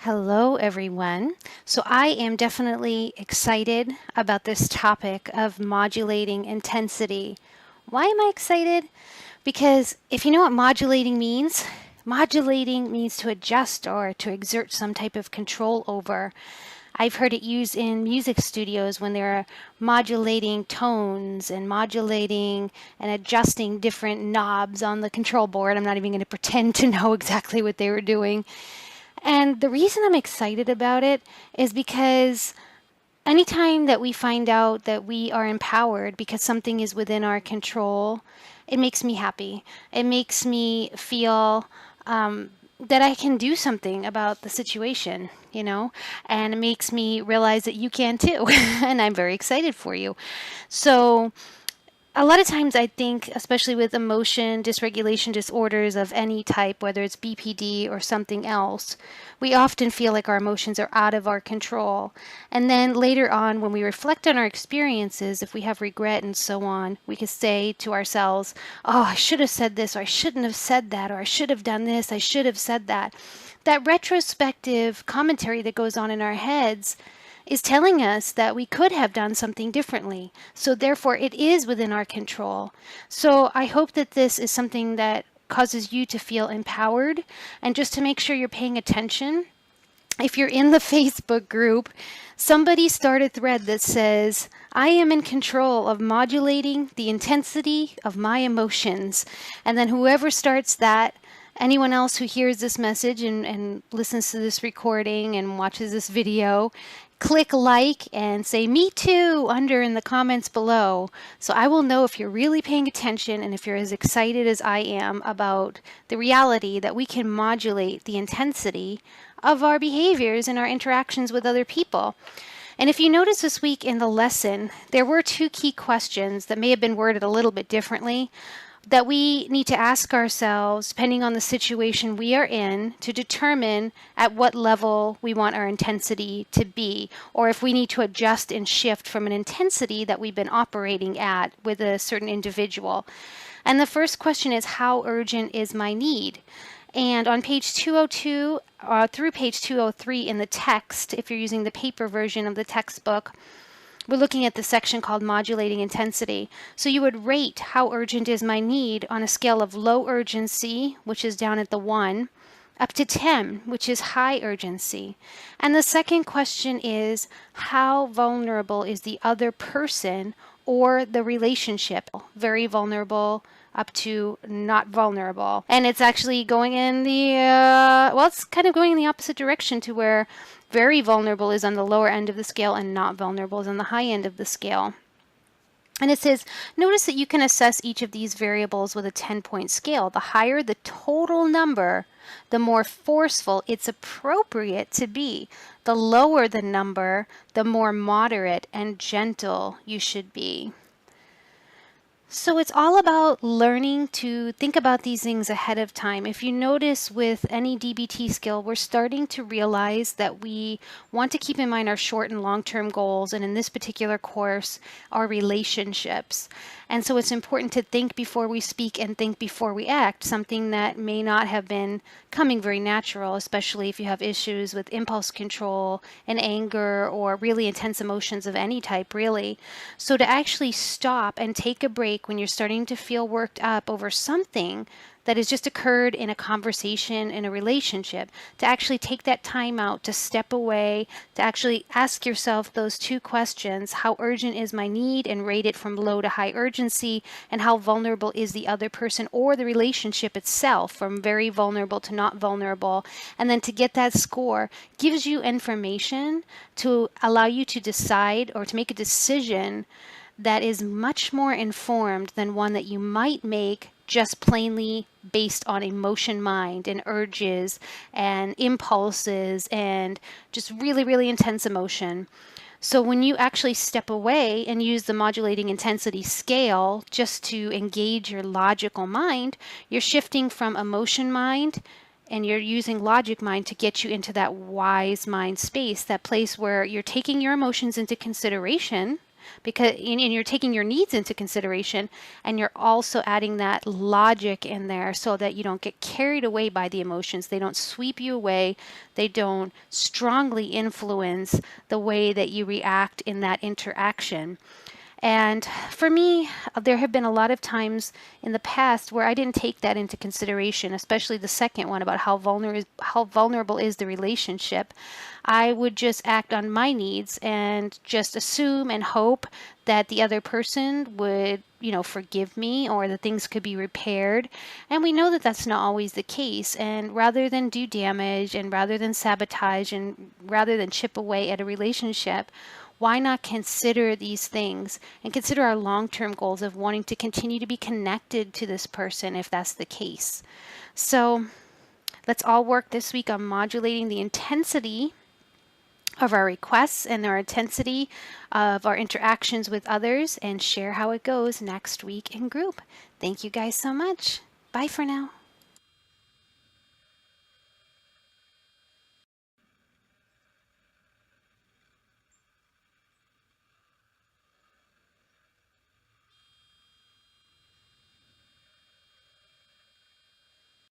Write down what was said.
Hello, everyone. So I am definitely excited about this topic of modulating intensity. Why am I excited? Because if you know what modulating means to adjust or to exert some type of control over. I've heard it used in music studios when they're modulating tones and modulating and adjusting different knobs on the control board. I'm not even going to pretend to know exactly what they were doing. And the reason I'm excited about it is because anytime that we find out that we are empowered because something is within our control, it makes me happy. It makes me feel that I can do something about the situation, and it makes me realize that you can too. And I'm very excited for you. So, a lot of times I think, especially with emotion dysregulation disorders of any type, whether it's BPD or something else, we often feel like our emotions are out of our control. And then later on, when we reflect on our experiences, if we have regret and so on, we can say to ourselves, oh, I should have said this, or I shouldn't have said that, or I should have done this, I should have said that. That retrospective commentary that goes on in our heads is telling us that we could have done something differently. So therefore, it is within our control. So I hope that this is something that causes you to feel empowered. And just to make sure you're paying attention, if you're in the Facebook group, somebody started a thread that says, I am in control of modulating the intensity of my emotions. And then whoever starts that, anyone else who hears this message and listens to this recording and watches this video, click like and say me too under in the comments below, so I will know if you're really paying attention and if you're as excited as I am about the reality that we can modulate the intensity of our behaviors and our interactions with other people. And if you notice this week in the lesson, there were two key questions that may have been worded a little bit differently that we need to ask ourselves, depending on the situation we are in, to determine at what level we want our intensity to be, or if we need to adjust and shift from an intensity that we've been operating at with a certain individual. And the first question is, how urgent is my need? And on page 202 through page 203 in the text, if you're using the paper version of the textbook, we're looking at the section called Modulating Intensity. So you would rate how urgent is my need on a scale of low urgency, which is down at the 1, up to 10, which is high urgency. And the second question is, how vulnerable is the other person or the relationship? Very vulnerable up to not vulnerable. And it's actually going in the, it's kind of going in the opposite direction to where very vulnerable is on the lower end of the scale and not vulnerable is on the high end of the scale. And it says, notice that you can assess each of these variables with a 10-point scale. The higher the total number, the more forceful it's appropriate to be. The lower the number, the more moderate and gentle you should be. So it's all about learning to think about these things ahead of time. If you notice with any DBT skill, we're starting to realize that we want to keep in mind our short and long-term goals, and in this particular course, our relationships. And so it's important to think before we speak and think before we act, something that may not have been coming very natural, especially if you have issues with impulse control and anger or really intense emotions of any type, really. So to actually stop and take a break when you're starting to feel worked up over something that has just occurred in a conversation, in a relationship, to actually take that time out, to step away, to actually ask yourself those two questions: how urgent is my need, and rate it from low to high urgency, and how vulnerable is the other person or the relationship itself, from very vulnerable to not vulnerable. And then to get that score gives you information to allow you to decide or to make a decision that is much more informed than one that you might make just plainly based on emotion mind and urges and impulses and just really, really intense emotion. So when you actually step away and use the modulating intensity scale just to engage your logical mind, you're shifting from emotion mind and you're using logic mind to get you into that wise mind space, that place where you're taking your emotions into consideration, because and you're taking your needs into consideration, and you're also adding that logic in there so that you don't get carried away by the emotions. They don't sweep you away. They don't strongly influence the way that you react in that interaction. And for me, there have been a lot of times in the past where I didn't take that into consideration, especially the second one about how vulnerable is the relationship. I would just act on my needs and just assume and hope that the other person would, forgive me, or that things could be repaired. And we know that that's not always the case. And rather than do damage, and rather than sabotage, and rather than chip away at a relationship, why not consider these things and consider our long-term goals of wanting to continue to be connected to this person if that's the case? So let's all work this week on modulating the intensity of our requests and our intensity of our interactions with others, and share how it goes next week in group. Thank you guys so much. Bye for now.